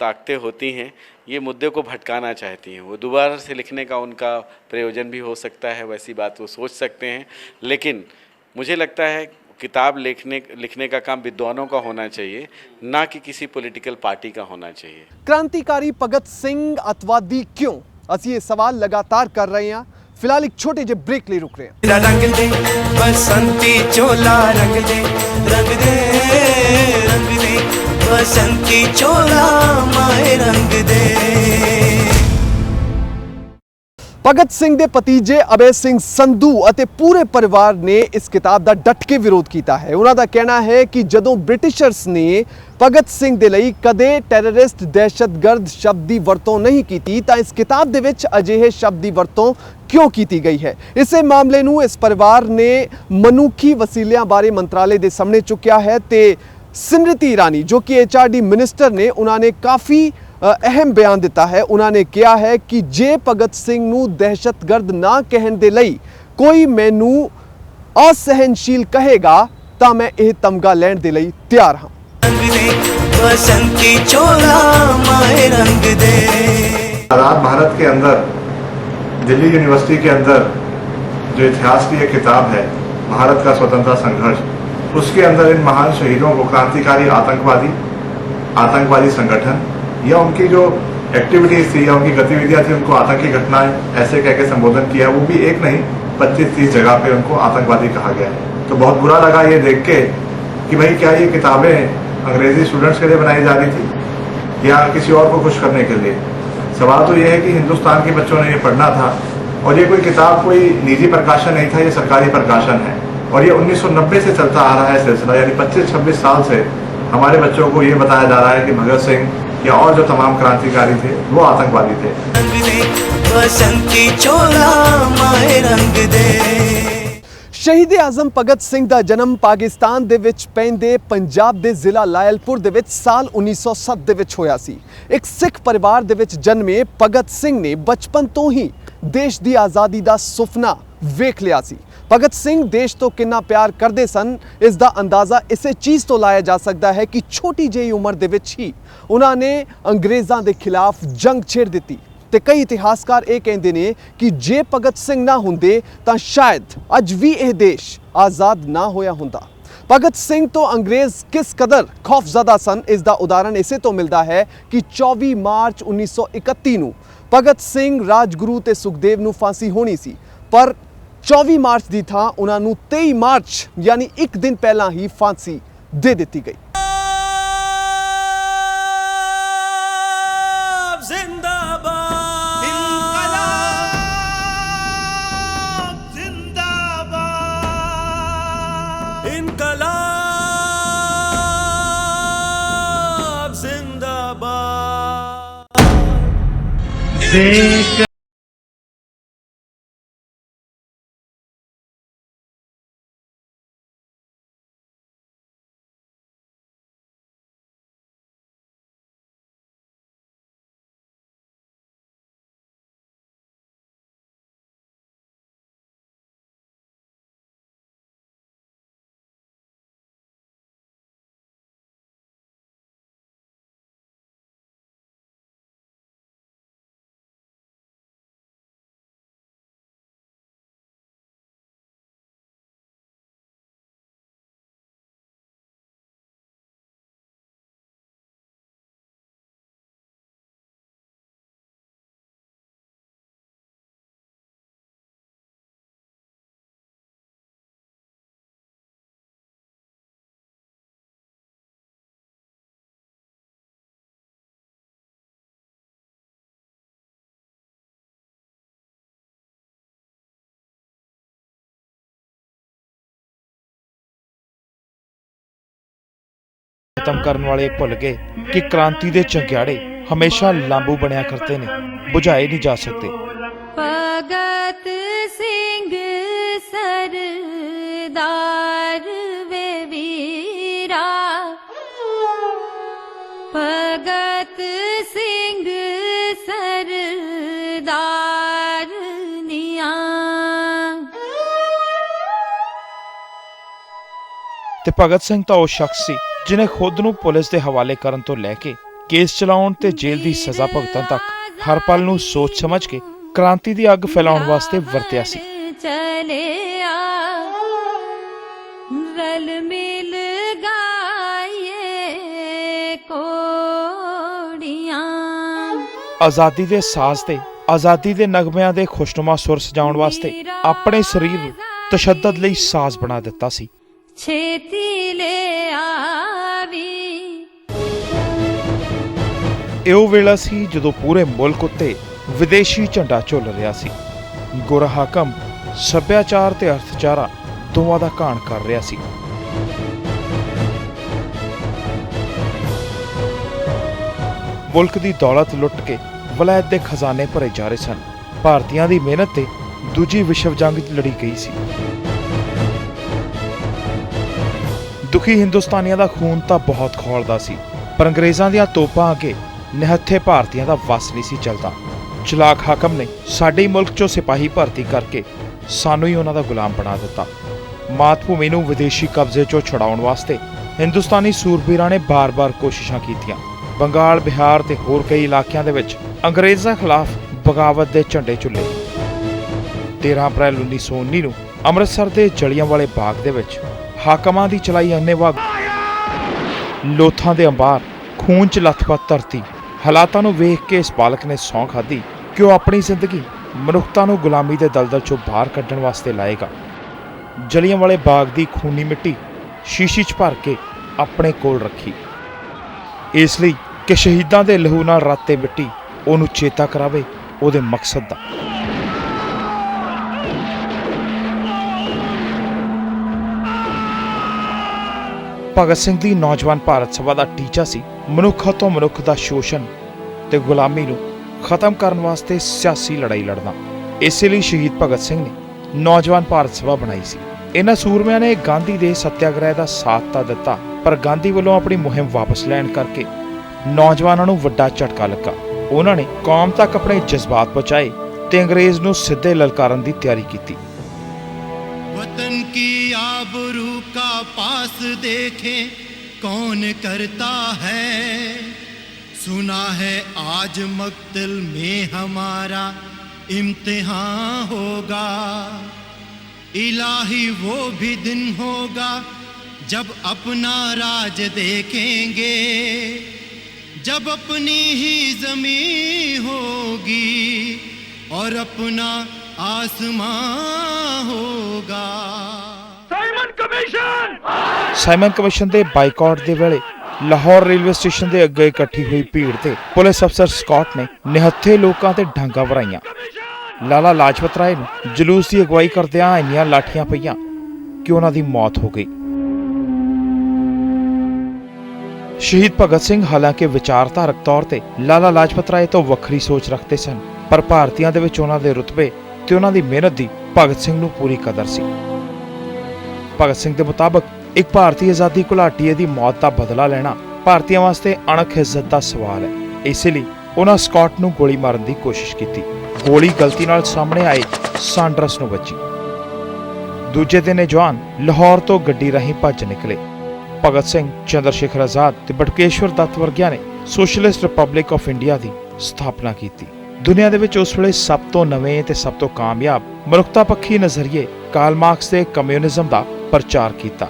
ताकतें होती हैं ये मुद्दे को भटकाना चाहती हैं। वो दोबारा से लिखने का उनका प्रयोजन भी हो सकता है, वैसी बात वो सोच सकते हैं। लेकिन मुझे लगता है किताब लिखने का काम विद्वानों का होना चाहिए, ना कि किसी पॉलिटिकल पार्टी का होना चाहिए। क्रांतिकारी भगत सिंह अतवादी क्यों, ਅਸੀਂ ये सवाल लगातार कर रहे हैं। फिलहाल एक छोटे जे ब्रेक लिए रुक रहे हैं। रंग दे बसंती चोला, रंग दे रंग दे रंग दे बसंती चोला माए रंग दे। ਭਗਤ ਸਿੰਘ ਦੇ ਭਤੀਜੇ ਅਬੇ ਸਿੰਘ ਸੰਧੂ ਅਤੇ ਪੂਰੇ ਪਰਿਵਾਰ ਨੇ ਇਸ ਕਿਤਾਬ ਦਾ ਡਟ ਕੇ ਵਿਰੋਧ ਕੀਤਾ ਹੈ। ਉਹਨਾਂ ਦਾ ਕਹਿਣਾ ਹੈ ਕਿ ਜਦੋਂ ਬ੍ਰਿਟਿਸ਼ਰਸ ਨੇ ਭਗਤ ਸਿੰਘ ਦੇ ਲਈ ਕਦੇ ਟੈਰਰਿਸਟ ਦਹਿਸ਼ਤਗਰਦ ਸ਼ਬਦ ਦੀ ਵਰਤੋਂ ਨਹੀਂ ਕੀਤੀ ਤਾਂ ਇਸ ਕਿਤਾਬ ਦੇ ਵਿੱਚ ਅਜਿਹੇ ਸ਼ਬਦ ਦੀ ਵਰਤੋਂ ਕਿਉਂ ਕੀਤੀ ਗਈ ਹੈ। ਇਸੇ ਮਾਮਲੇ ਨੂੰ ਇਸ ਪਰਿਵਾਰ ਨੇ ਮਨੁੱਖੀ ਵਸੀਲਿਆਂ ਬਾਰੇ ਮੰਤਰਾਲੇ ਦੇ ਸਾਹਮਣੇ ਚੁੱਕਿਆ ਹੈ ਤੇ ਸਿਮਰਤੀ ਇਰਾਨੀ ਜੋ ਕਿ HRD ਮਿਨਿਸਟਰ ਨੇ ਉਹਨਾਂ ਨੇ ਕਾਫੀ ਅਹਿਮ ਬਿਆਨ ਦਿੱਤਾ ਹੈ। ਉਹਨਾਂ ਨੇ ਕਿਹਾ ਹੈ ਕਿ ਜੇ ਭਗਤ ਸਿੰਘ ਨੂੰ ਦਹਿਸ਼ਤਗਰਦ ਨਾ ਕਹਿਣ ਦੇ ਲਈ ਕੋਈ ਮੈਨੂੰ ਅਸਹਿਣਸ਼ੀਲ ਕਹੇਗਾ ਤਾਂ ਮੈਂ ਇਹ ਤਮਗਾ ਲੈਣ ਦੇ ਲਈ ਤਿਆਰ ਹਾਂ। बसंती चोला माए रंग दे। आजाद भारत के अंदर दिल्ली यूनिवर्सिटी के अंदर जो इतिहास की एक किताब है भारत का स्वतंत्रता संघर्ष, उसके अंदर इन महान शहीदों को क्रांतिकारी आतंकवादी संगठन या उनकी जो एक्टिविटीज थी या उनकी गतिविधियां थी उनको आतंकी घटनाएं ऐसे कह के संबोधन किया। वो भी एक नहीं 25-30 जगह पे उनको आतंकवादी कहा गया है। तो बहुत बुरा लगा ये देख के कि भाई क्या ये किताबें अंग्रेजी स्टूडेंट्स के लिए बनाई जा रही थी या किसी और को खुश करने के लिए। सवाल तो ये है कि हिंदुस्तान के बच्चों ने ये पढ़ना था और ये कोई किताब कोई निजी प्रकाशन नहीं था, ये सरकारी प्रकाशन है और ये 1990 से चलता आ रहा है सिलसिला, यानी 25-26 साल से हमारे बच्चों को ये बताया जा रहा है कि भगत सिंह या और जो तमाम क्रांतिकारी थे वो आतंकवादी थे। बसंती चोला माए रंग दे। ਸ਼ਹੀਦ ਆਜ਼ਮ ਭਗਤ ਸਿੰਘ ਦਾ ਜਨਮ ਪਾਕਿਸਤਾਨ ਦੇ ਵਿੱਚ ਪੈਂਦੇ ਪੰਜਾਬ ਦੇ ਜ਼ਿਲ੍ਹਾ ਲਾਇਲਪੁਰ ਦੇ ਵਿੱਚ ਸਾਲ 1907 ਦੇ ਵਿੱਚ ਹੋਇਆ ਸੀ। ਇੱਕ ਸਿੱਖ ਪਰਿਵਾਰ ਦੇ ਵਿੱਚ ਜਨਮੇ ਭਗਤ ਸਿੰਘ ਨੇ ਬਚਪਨ ਤੋਂ ਹੀ ਦੇਸ਼ ਦੀ ਆਜ਼ਾਦੀ ਦਾ ਸੁਪਨਾ ਵੇਖ ਲਿਆ ਸੀ। ਭਗਤ ਸਿੰਘ ਦੇਸ਼ ਤੋਂ ਕਿੰਨਾ ਪਿਆਰ ਕਰਦੇ ਸਨ ਇਸ ਦਾ ਅੰਦਾਜ਼ਾ ਇਸੇ ਚੀਜ਼ ਤੋਂ ਲਾਇਆ ਜਾ ਸਕਦਾ ਹੈ ਕਿ ਛੋਟੀ ਜਿਹੀ ਉਮਰ ਦੇ ਵਿੱਚ ਹੀ ਉਹਨਾਂ ਨੇ ਅੰਗਰੇਜ਼ਾਂ ਦੇ ਖਿਲਾਫ ਜੰਗ ਛੇੜ ਦਿੱਤੀ। ਤੇ ਕਈ ਇਤਿਹਾਸਕਾਰ ਇਹ ਕਹਿੰਦੇ ਨੇ ਕਿ ਜੇ ਭਗਤ ਸਿੰਘ ਨਾ ਹੁੰਦੇ ਤਾਂ ਸ਼ਾਇਦ ਅੱਜ ਵੀ ਇਹ ਦੇਸ਼ ਆਜ਼ਾਦ ਨਾ ਹੋਇਆ ਹੁੰਦਾ। ਭਗਤ ਸਿੰਘ ਤੋਂ ਅੰਗਰੇਜ਼ ਕਿਸ ਕਦਰ ਖੌਫਜ਼ਦਾ ਸਨ ਇਸ ਦਾ ਉਦਾਹਰਣ ਇਸੇ ਤੋਂ ਮਿਲਦਾ ਹੈ ਕਿ 24 ਮਾਰਚ 1931 ਨੂੰ ਭਗਤ ਸਿੰਘ, ਰਾਜਗੁਰੂ ਤੇ ਸੁਖਦੇਵ ਨੂੰ ਫਾਂਸੀ ਹੋਣੀ ਸੀ, ਪਰ 24 ਮਾਰਚ ਦੀ ਥਾਂ ਉਹਨਾਂ ਨੂੰ 23 ਮਾਰਚ ਯਾਨੀ ਇੱਕ ਦਿਨ ਪਹਿਲਾਂ ਹੀ ਫਾਂਸੀ ਦੇ ਦਿੱਤੀ ਗਈ। देश खत्म करने वाले भुल गए कि क्रांति दे चंगियाड़े हमेशा लांबू बनया करते ने, बुझाए नहीं जा सकते। भगत सिंह सरदार वे वीरा, भगत सिंह सरदार निया। ते भगत सिंह तो वो शख्स सी जिन्हें खुद नूं पुलिस के हवाले करन तो लैके केस चलाउण ते जेल की सज़ा भुगतण तक हर पल नूं सोच समझ के क्रांति की अग फैलाउण वास्ते वरतिया सी। चले आ रल मिल गाइए कोड़ियां। आज़ादी दे साज ते आज़ादी दे नगमिਆਂ दे खुशनुमा सुर सजाउण वास्ते अपने शरीर नूं तशद्दद लई साज बना दिता सी। छेती ले आवी। ਇਹੋ ਵੇਲਾ ਸੀ ਜਦੋਂ ਪੂਰੇ ਮੁਲਕ ਉੱਤੇ ਵਿਦੇਸ਼ੀ ਝੰਡਾ ਝੁੱਲ ਰਿਹਾ ਸੀ। ਗੋਰਾ ਹਾਕਮ ਸੱਭਿਆਚਾਰ ਤੇ ਅਰਥਚਾਰਾ ਦੋਵਾਂ ਦਾ ਘਾਣ ਕਰ ਰਿਹਾ ਸੀ। ਮੁਲਕ ਦੀ ਦੌਲਤ ਲੁੱਟ ਕੇ ਵਲਾਇਤ ਦੇ ਖਜ਼ਾਨੇ ਭਰੇ ਜਾ ਰਹੇ ਸਨ। ਭਾਰਤੀਆਂ ਦੀ ਮਿਹਨਤ ਤੇ ਦੂਜੀ ਵਿਸ਼ਵ ਜੰਗ ਲੜੀ ਗਈ ਸੀ। ਦੁਖੀ ਹਿੰਦੁਸਤਾਨੀਆਂ ਦਾ ਖੂਨ ਤਾਂ ਬਹੁਤ ਖੌਲਦਾ ਸੀ, ਪਰ ਅੰਗਰੇਜ਼ਾਂ ਦੀਆਂ ਤੋਪਾਂ ਅੱਗੇ ਨਿਹੱਥੇ ਭਾਰਤੀਆਂ ਦਾ ਵਸ ਨਹੀਂ ਸੀ ਚੱਲਦਾ। ਚਲਾਕ ਹਾਕਮ ਨੇ ਸਾਡੇ ਹੀ ਮੁਲਕ 'ਚੋਂ ਸਿਪਾਹੀ ਭਰਤੀ ਕਰਕੇ ਸਾਨੂੰ ਹੀ ਉਹਨਾਂ ਦਾ ਗੁਲਾਮ ਬਣਾ ਦਿੱਤਾ। ਮਾਤ ਭੂਮੀ ਨੂੰ ਵਿਦੇਸ਼ੀ ਕਬਜ਼ੇ 'ਚੋਂ ਛੁਡਾਉਣ ਵਾਸਤੇ ਹਿੰਦੁਸਤਾਨੀ ਸੂਰਬੀਰਾਂ ਨੇ ਬਾਰ-ਬਾਰ ਕੋਸ਼ਿਸ਼ਾਂ ਕੀਤੀਆਂ। ਬੰਗਾਲ, ਬਿਹਾਰ ਤੇ ਹੋਰ ਕਈ ਇਲਾਕਿਆਂ ਦੇ ਵਿੱਚ ਅੰਗਰੇਜ਼ਾਂ ਖਿਲਾਫ ਬਗਾਵਤ ਦੇ ਝੰਡੇ ਝੁੱਲੇ। 13 ਅਪ੍ਰੈਲ 1919 ਨੂੰ ਅੰਮ੍ਰਿਤਸਰ ਦੇ ਜਲਿਆਂਵਾਲੇ ਬਾਗ ਦੇ ਵਿੱਚ ਹਾਕਮਾਂ ਦੀ ਚਲਾਈ ਅੰਨ੍ਹੇਵਾਹ ਲੋਥਾਂ ਦੇ ਅੰਬਾਰ, ਖੂਨ 'ਚ ਲੱਥਪੱਥ ਧਰਤੀ ਹਾਲਾਤਾਂ ਨੂੰ ਵੇਖ ਕੇ ਇਸ ਬਾਲਕ ਨੇ ਸਹੁੰ ਖਾਧੀ ਕਿ ਉਹ ਆਪਣੀ ਜ਼ਿੰਦਗੀ ਮਨੁੱਖਤਾ ਨੂੰ ਗੁਲਾਮੀ ਦੇ ਦਲਦਲ 'ਚੋਂ ਬਾਹਰ ਕੱਢਣ ਵਾਸਤੇ ਲਾਏਗਾ। ਜਲਿਆਂਵਾਲੇ ਬਾਗ ਦੀ ਖੂਨੀ ਮਿੱਟੀ ਸ਼ੀਸ਼ੀ 'ਚ ਭਰ ਕੇ ਆਪਣੇ ਕੋਲ ਰੱਖੀ, ਇਸ ਲਈ ਕਿ ਸ਼ਹੀਦਾਂ ਦੇ ਲਹੂ ਨਾਲ ਰਾਤੇ ਮਿੱਟੀ ਉਹਨੂੰ ਚੇਤਾ ਕਰਾਵੇ ਉਹਦੇ ਮਕਸਦ ਦਾ। ਭਗਤ ਸਿੰਘ ਦੀ ਨੌਜਵਾਨ ਭਾਰਤ ਸਭਾ ਦਾ ਟੀਚਾ ਸੀ ਮਨੁੱਖਾਂ ਤੋਂ ਮਨੁੱਖ ਦਾ ਸ਼ੋਸ਼ਣ ਤੇ ਗੁਲਾਮੀ ਨੂੰ ਖਤਮ ਕਰਨ ਵਾਸਤੇ ਸਿਆਸੀ ਲੜਾਈ ਲੜਨਾ। ਇਸੇ ਲਈ ਸ਼ਹੀਦ ਭਗਤ ਸਿੰਘ ਨੇ ਨੌਜਵਾਨ ਭਾਰਤ ਸਭਾ ਬਣਾਈ ਸੀ। ਇਹਨਾਂ ਸੂਰਮਿਆਂ ਨੇ ਗਾਂਧੀ ਦੇ ਸੱਤਿਆਗ੍ਰਹਿ ਦਾ ਸਾਥ ਤਾਂ ਦਿੱਤਾ, ਪਰ ਗਾਂਧੀ ਵੱਲੋਂ ਆਪਣੀ ਮੁਹਿੰਮ ਵਾਪਸ ਲੈਣ ਕਰਕੇ ਨੌਜਵਾਨਾਂ ਨੂੰ ਵੱਡਾ ਝਟਕਾ ਲੱਗਾ। ਉਹਨਾਂ ਨੇ ਕੌਮ ਤੱਕ ਆਪਣੇ ਜਜ਼ਬਾਤ ਪਹੁੰਚਾਏ ਤੇ ਅੰਗਰੇਜ਼ ਨੂੰ ਸਿੱਧੇ ਲਲਕਾਰਨ ਦੀ ਤਿਆਰੀ ਕੀਤੀ। वतन की आबरू का पास देखें कौन करता है, सुना है आज मक्तल में हमारा इम्तिहान होगा। इलाही वो भी दिन होगा जब अपना राज देखेंगे, जब अपनी ही ज़मीं होगी और अपना आसमां होगा। ਸਾਈਮਨ ਕਮਿਸ਼ਨ ਦੇ ਬਾਈਕਾਟ ਦੇ ਵੇਲੇ ਲਾਹੌਰ ਰੇਲਵੇ ਸਟੇਸ਼ਨ ਦੇ ਅੱਗੇ ਇਕੱਠੀ ਹੋਈ ਭੀੜ ਤੇ ਪੁਲਿਸ ਅਫਸਰ ਸਕਾਟ ਨੇ ਨਿਹੱਥੇ ਲੋਕਾਂ ਤੇ ਡਾਂਗਾ ਵਰਾਈਆਂ। ਲਾਲਾ ਲਾਜਪਤ ਰਾਏ ਨੂੰ ਜਲੂਸ ਦੀ ਅਗਵਾਈ ਕਰਦਿਆਂ ਇੰਨੀਆਂ ਲਾਠੀਆਂ ਪਈਆਂ ਕਿ ਉਹਨਾਂ ਦੀ ਮੌਤ ਹੋ ਗਈ। ਸ਼ਹੀਦ ਭਗਤ ਸਿੰਘ ਹਾਲਾਂਕਿ ਵਿਚਾਰਧਾਰਕ ਤੌਰ ਤੇ ਲਾਲਾ ਲਾਜਪਤ ਰਾਏ ਤੋਂ ਵੱਖਰੀ ਸੋਚ ਰੱਖਦੇ ਸਨ, ਪਰ ਭਾਰਤੀਆਂ ਦੇ ਵਿੱਚ ਉਹਨਾਂ ਦੇ ਰੁਤਬੇ ਤੇ ਉਹਨਾਂ ਦੀ ਮਿਹਨਤ ਦੀ ਭਗਤ ਸਿੰਘ ਨੂੰ ਪੂਰੀ ਕਦਰ ਸੀ। ਭਗਤ ਸਿੰਘ ਦੇ ਮੁਤਾਬਕ ਇੱਕ ਭਾਰਤੀ ਆਜ਼ਾਦੀ ਘੁਲਾਟੀਏ ਦੀ ਮੌਤ ਦਾ ਬਦਲਾ ਲੈਣਾ ਭਾਰਤੀਆਂ ਵਾਸਤੇ ਅਣਖ ਇੱਜ਼ਤ ਦਾ ਸਵਾਲ ਹੈ। ਇਸੇ ਲਈ ਉਹਨਾਂ ਸਕਾਟ ਨੂੰ ਗੋਲੀ ਮਾਰਨ ਦੀ ਕੋਸ਼ਿਸ਼ ਕੀਤੀ। ਗੋਲੀ ਗਲਤੀ ਨਾਲ ਸਾਹਮਣੇ ਆਏ ਸਾਂਡਰਸ ਨੂੰ ਵੱਜੀ। ਦੂਜੇ ਦਿਨ ਇਹ ਜਵਾਨ ਲਾਹੌਰ ਤੋਂ ਗੱਡੀ ਰਾਹੀਂ ਭੱਜ ਨਿਕਲੇ। ਭਗਤ ਸਿੰਘ, ਚੰਦਰ ਸ਼ੇਖਰ ਆਜ਼ਾਦ ਤੇ ਬਟਕੇਸ਼ਵਰ ਦੱਤ ਵਰਗਿਆਂ ਨੇ ਸੋਸ਼ਲਿਸਟ ਰਿਪਬਲਿਕ ਆਫ ਇੰਡੀਆ ਦੀ ਸਥਾਪਨਾ ਕੀਤੀ। ਦੁਨੀਆ ਦੇ ਵਿੱਚ ਉਸ ਵੇਲੇ ਸਭ ਤੋਂ ਨਵੇਂ ਤੇ ਸਭ ਤੋਂ ਕਾਮਯਾਬ ਮਨੁੱਖਤਾ ਪੱਖੀ ਨਜ਼ਰੀਏ ਕਾਰਲ ਮਾਰਕਸ ਦੇ ਕਮਿਊਨਿਜ਼ਮ ਦਾ ਪ੍ਰਚਾਰ ਕੀਤਾ।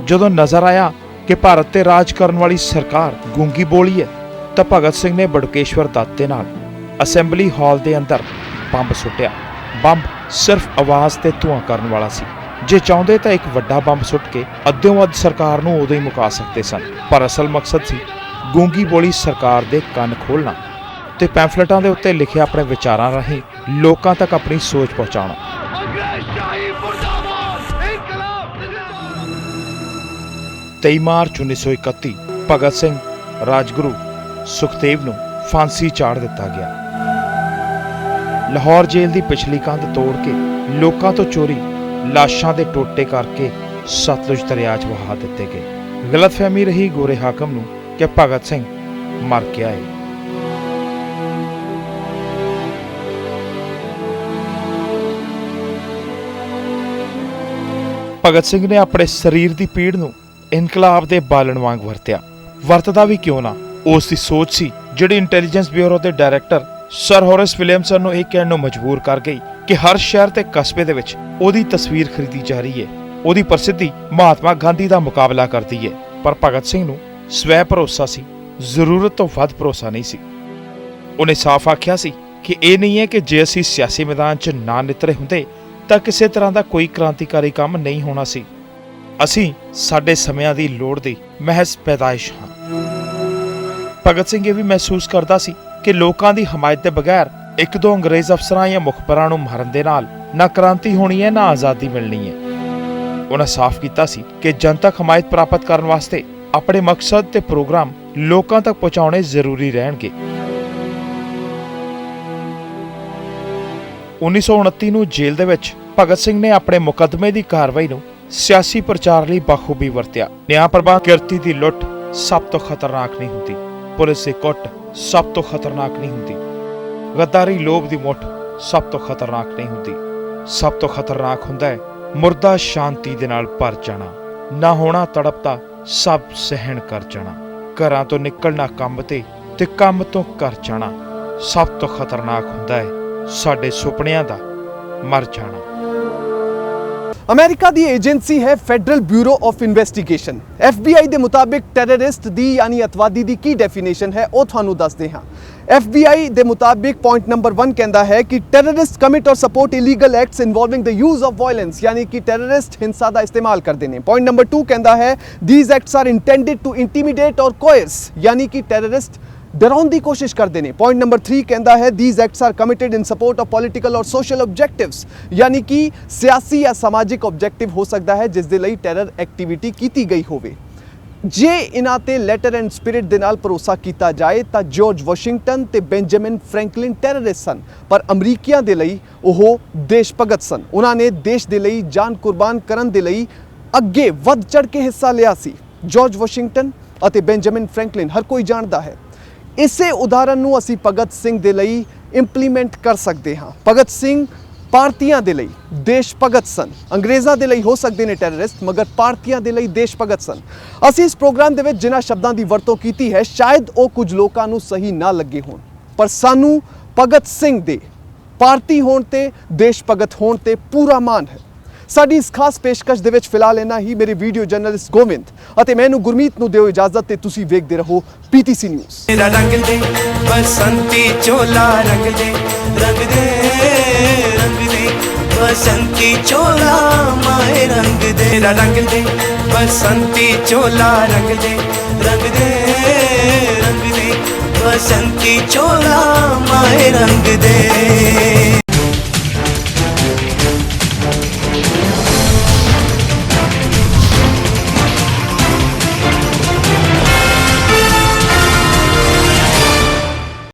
ਜਦੋਂ ਨਜ਼ਰ ਆਇਆ ਕਿ ਭਾਰਤ ਤੇ ਰਾਜ ਕਰਨ ਵਾਲੀ ਸਰਕਾਰ ਗੂੰਗੀ ਬੋਲੀ ਹੈ, ਤਾਂ ਭਗਤ ਸਿੰਘ ਨੇ ਬਟਕੇਸ਼ਵਰ ਦੱਤ ਦੇ ਨਾਲ ਅਸੈਂਬਲੀ ਹਾਲ ਦੇ ਅੰਦਰ ਬੰਬ ਸੁੱਟਿਆ। ਬੰਬ ਸਿਰਫ ਆਵਾਜ਼ ਤੇ ਧੂਆਂ ਕਰਨ ਵਾਲਾ ਸੀ। ਜੇ ਚਾਹੁੰਦੇ ਤਾਂ ਇੱਕ ਵੱਡਾ ਬੰਬ ਸੁੱਟ ਕੇ ਅੱਧਿਓਂ ਵੱਧ ਸਰਕਾਰ ਨੂੰ ਉਦੋਂ ਹੀ ਮੁਕਾ ਸਕਦੇ ਸਨ, ਪਰ ਅਸਲ ਮਕਸਦ ਸੀ ਗੂੰਗੀ ਬੋਲੀ ਸਰਕਾਰ ਦੇ ਕੰਨ ਖੋਲ੍ਹਣਾ ਤੇ ਪੈਂਫਲੇਟਾਂ ਦੇ ਉੱਤੇ ਲਿਖੇ ਆਪਣੇ ਵਿਚਾਰਾਂ ਰਾਹੀਂ ਲੋਕਾਂ ਤੱਕ ਆਪਣੀ ਸੋਚ ਪਹੁੰਚਾਉਣਾ। 23 ਮਾਰਚ 1931 ਭਗਤ ਸਿੰਘ, ਰਾਜਗੁਰੂ, ਸੁਖਦੇਵ ਨੂੰ ਫਾਂਸੀ ਚਾੜ ਦਿੱਤਾ ਗਿਆ। ਲਾਹੌਰ ਜੇਲ੍ਹ ਦੀ ਪਿਛਲੀ ਕੰਧ ਤੋੜ ਕੇ ਲੋਕਾਂ ਤੋਂ ਚੋਰੀ ਲਾਸ਼ਾਂ ਦੇ ਟੋਟੇ ਕਰਕੇ ਸਤਲੁਜ ਦਰਿਆ 'ਚ ਵਹਾ ਦਿੱਤੇ ਗਏ। ਗਲਤਫਹਿਮੀ ਰਹੀ ਗੋਰੇ ਹਾਕਮ ਨੂੰ ਕਿ ਭਗਤ ਸਿੰਘ ਮਰ ਗਿਆ ਹੈ। ਭਗਤ ਸਿੰਘ ਨੇ ਆਪਣੇ ਸਰੀਰ ਦੀ ਪੀੜ ਨੂੰ ਇਨਕਲਾਬ ਦੇ ਬਾਲਣ ਵਾਂਗ ਵਰਤਦਾ ਵੀ ਕਿਉਂ ਨਾ। ਉਸ ਦੀ ਸੋਚ ਸੀ ਜਿਹੜੀ ਇੰਟੈਲੀਜੈਂਸ ਬਿਊਰੋ ਦੇ ਡਾਇਰੈਕਟਰ ਸਰ ਹੋਰਸ ਵਿਲੀਅਮਸਨ ਨੂੰ ਇਹ ਕਹਿਣ ਨੂੰ ਮਜਬੂਰ ਕਰ ਗਈ ਕਿ ਹਰ ਸ਼ਹਿਰ ਤੇ ਕਸਬੇ ਦੇ ਵਿੱਚ ਉਹਦੀ ਤਸਵੀਰ ਖਰੀਦੀ ਜਾ ਰਹੀ ਹੈ। ਉਹਦੀ ਪ੍ਰਸਿੱਧੀ ਮਹਾਤਮਾ ਗਾਂਧੀ ਦਾ ਮੁਕਾਬਲਾ ਕਰਦੀ ਹੈ। ਪਰ ਭਗਤ ਸਿੰਘ ਨੂੰ ਸਵੈ ਭਰੋਸਾ ਸੀ, ਜ਼ਰੂਰਤ ਤੋਂ ਵੱਧ ਭਰੋਸਾ ਨਹੀਂ ਸੀ। ਉਹਨੇ ਸਾਫ਼ ਆਖਿਆ ਸੀ ਕਿ ਇਹ ਨਹੀਂ ਹੈ ਕਿ ਜੇ ਅਸੀਂ ਸਿਆਸੀ ਮੈਦਾਨ 'ਚ ਨਾ ਨਿਤਰੇ ਹੁੰਦੇ ਤਾਂ ਕਿਸੇ ਤਰ੍ਹਾਂ ਦਾ ਕੋਈ ਕ੍ਰਾਂਤੀਕਾਰੀ ਕੰਮ ਨਹੀਂ ਹੋਣਾ ਸੀ। ਅਸੀਂ ਸਾਡੇ ਸਮਿਆਂ ਦੀ ਲੋੜ ਦੀ ਮਹਿਜ਼ ਪੈਦਾਇਸ਼ ਹਾਂ। ਭਗਤ ਸਿੰਘ ਇਹ ਵੀ ਮਹਿਸੂਸ ਕਰਦਾ ਸੀ ਕਿ ਲੋਕਾਂ ਦੀ ਹਮਾਇਤ ਦੇ ਬਗੈਰ ਇੱਕ ਦੋ ਅੰਗਰੇਜ਼ ਅਫਸਰਾਂ ਜਾਂ ਮੁਖਬਰਾਂ ਨੂੰ ਮਾਰਨ ਦੇ ਨਾਲ ਨਾ ਕ੍ਰਾਂਤੀ ਹੋਣੀ ਹੈ, ਨਾ ਆਜ਼ਾਦੀ ਮਿਲਣੀ ਹੈ। ਉਹਨਾਂ ਸਾਫ਼ ਕੀਤਾ ਸੀ ਕਿ ਜਨਤਕ ਹਮਾਇਤ ਪ੍ਰਾਪਤ ਕਰਨ ਵਾਸਤੇ ਆਪਣੇ ਮਕਸਦ ਤੇ ਪ੍ਰੋਗਰਾਮ ਲੋਕਾਂ ਤੱਕ ਪਹੁੰਚਾਉਣੇ ਜ਼ਰੂਰੀ ਰਹਿਣਗੇ। 1929 ਨੂੰ ਜੇਲ੍ਹ ਦੇ ਵਿੱਚ ਭਗਤ ਸਿੰਘ ਨੇ ਆਪਣੇ ਮੁਕੱਦਮੇ ਦੀ ਕਾਰਵਾਈ ਨੂੰ ਸਿਆਸੀ ਪ੍ਰਚਾਰ ਲਈ ਬਾਖੂਬੀ ਵਰਤਿਆ। ਨਿਆਂ ਪ੍ਰਭਾ ਕਿਰਤੀ ਦੀ ਲੁੱਟ ਸਭ ਤੋਂ ਖਤਰਨਾਕ ਨਹੀਂ ਹੁੰਦੀ, ਪੁਲਿਸ ਦੀ ਕੁੱਟ ਸਭ ਤੋਂ ਖਤਰਨਾਕ ਨਹੀਂ ਹੁੰਦੀ, ਗੱਦਾਰੀ ਲੋਭ ਦੀ ਮੁੱਠ ਸਭ ਤੋਂ ਖਤਰਨਾਕ ਨਹੀਂ ਹੁੰਦੀ। ਸਭ ਤੋਂ ਖਤਰਨਾਕ ਹੁੰਦਾ ਹੈ ਮੁਰਦਾ ਸ਼ਾਂਤੀ ਦੇ ਨਾਲ ਭਰ ਜਾਣਾ, ਨਾ ਹੋਣਾ ਤੜਪਦਾ, ਸਭ ਸਹਿਣ ਕਰ ਜਾਣਾ, ਘਰਾਂ ਤੋਂ ਨਿਕਲਣਾ ਕੰਮ ਤੇ ਕੰਮ ਤੋਂ ਘਰ ਜਾਣਾ। ਸਭ ਤੋਂ ਖਤਰਨਾਕ ਹੁੰਦਾ ਹੈ ਸਾਡੇ ਸੁਪਨਿਆਂ ਦਾ ਮਰ ਜਾਣਾ। ਅਮਰੀਕਾ ਦੀ ਏਜੰਸੀ ਹੈ federal bureau of investigation. FBI ਦੇ ਮੁਤਾਬਿਕ ਟੈਰਰਿਸਟ ਦੀ ਯਾਨੀ ਅਤਵਾਦੀ ਦੀ ਕੀ ਡੈਫੀਨੇਸ਼ਨ ਹੈ ਉਹ ਤੁਹਾਨੂੰ ਦੱਸਦੇ ਹਾਂ। FBI ਦੇ ਮੁਤਾਬਿਕ ਪੁਆਇੰਟ ਨੰਬਰ 1 ਕਹਿੰਦਾ ਹੈ ਕਿ ਟੈਰਰਿਸਟ ਕਮਿਟ ਔਰ support illegal acts involving the use of violence, ਯਾਨੀ ਕਿ ਟੈਰਰਿਸਟ ਹਿੰਸਾ ਦਾ ਇਸਤੇਮਾਲ ਕਰਦੇ ਨੇ। ਪੁਆਇੰਟ ਨੰਬਰ 2 ਕਹਿੰਦਾ ਹੈ ਥੀਸ ਐਕਟਸ ਆਰ ਇੰਟੈਂਡਡ ਟੂ ਇੰਟੀਮੀਡੇਟ ਔਰ ਕੋਇਰਸ, ਯਾਨੀ ਕਿ ਟੈਰਰਿਸਟ ਡਰਾਉਣ ਦੀ ਕੋਸ਼ਿਸ਼ ਕਰਦੇ ਨੇ। ਪੁਆਇੰਟ ਨੰਬਰ 3 ਕਹਿੰਦਾ ਹੈ these acts are committed in support of political or social objectives, ਯਾਨੀ ਕਿ ਸਿਆਸੀ ਜਾਂ ਸਮਾਜਿਕ ਆਬਜੈਕਟਿਵ ਹੋ ਸਕਦਾ ਹੈ ਜਿਸ ਦੇ ਲਈ ਟੈਰਰ ਐਕਟੀਵਿਟੀ ਕੀਤੀ ਗਈ ਹੋਵੇ। ਜੇ ਇਹਨਾਂ ਤੇ ਲੈਟਰ ਐਂਡ ਸਪਿਰਿਟ ਦੇ ਨਾਲ ਭਰੋਸਾ ਕੀਤਾ ਜਾਏ ਤਾਂ ਜਾਰਜ ਵਾਸ਼ਿੰਗਟਨ ਤੇ ਬੈਂਜਾਮਿਨ ਫ੍ਰੈਂਕਲਿਨ ਟੈਰਰਿਸਟ ਸਨ, ਪਰ ਅਮਰੀਕੀਆਂ ਦੇ ਲਈ ਉਹ ਦੇਸ਼ ਭਗਤ ਸਨ। ਉਹਨਾਂ ਨੇ ਦੇਸ਼ ਦੇ ਲਈ ਜਾਨ ਕੁਰਬਾਨ ਕਰਨ ਦੇ ਲਈ ਅੱਗੇ ਵੱਧ ਚੜ ਕੇ ਹਿੱਸਾ ਲਿਆ ਸੀ। ਜਾਰਜ ਵਾਸ਼ਿੰਗਟਨ ਅਤੇ ਬੈਂਜਾਮਿਨ ਫ੍ਰੈਂਕਲਿਨ ਹਰ ਕੋਈ ਜਾਣਦਾ ਹੈ। ਇਸੇ ਉਦਾਹਰਨ ਨੂੰ ਅਸੀਂ ਭਗਤ ਸਿੰਘ ਦੇ ਲਈ ਇੰਪਲੀਮੈਂਟ ਕਰ ਸਕਦੇ ਹਾਂ। ਭਗਤ ਸਿੰਘ ਭਾਰਤੀਆਂ ਦੇ ਲਈ ਦੇਸ਼ ਭਗਤ ਸਨ। ਅੰਗਰੇਜ਼ਾਂ ਦੇ ਲਈ ਹੋ ਸਕਦੇ ਨੇ ਟੈਰਰਿਸਟ, ਮਗਰ ਭਾਰਤੀਆਂ ਦੇ ਲਈ ਦੇਸ਼ ਭਗਤ ਸਨ। ਅਸੀਂ ਇਸ ਪ੍ਰੋਗਰਾਮ ਦੇ ਵਿੱਚ ਜਿਨ੍ਹਾਂ ਸ਼ਬਦਾਂ ਦੀ ਵਰਤੋਂ ਕੀਤੀ ਹੈ ਸ਼ਾਇਦ ਉਹ ਕੁਝ ਲੋਕਾਂ ਨੂੰ ਸਹੀ ਨਾ ਲੱਗੇ ਹੋਣ, ਪਰ ਸਾਨੂੰ ਭਗਤ ਸਿੰਘ ਦੇ ਭਾਰਤੀ ਹੋਣ ਤੇ ਦੇਸ਼ ਭਗਤ ਹੋਣ ਤੇ ਪੂਰਾ ਮਾਣ ਹੈ। ਸਾਡੀ ਇਸ ਖਾਸ ਪੇਸ਼ਕਸ਼ ਦੇ ਵਿੱਚ ਫਿਲਹਾਲ ਇੰਨਾ ਹੀ। ਮੇਰੇ ਵੀਡੀਓ ਜਰਨਲਿਸਟ ਗੋਵਿੰਦ ਅਤੇ ਮੈਨੂੰ ਗੁਰਮੀਤ ਨੂੰ ਦਿਓ ਇਜਾਜ਼ਤ ਤੇ ਤੁਸੀਂ ਵੇਖਦੇ ਰਹੋ PTC ਨਿਊਜ਼। तेरा रंग दे बसंती चोला, रंग दे रंग दे रंग दे बसंती चोला माए रंग दे। तेरा रंग दे बसंती चोला, रंग दे रंग दे रंग दे बसंती चोला माए रंग दे।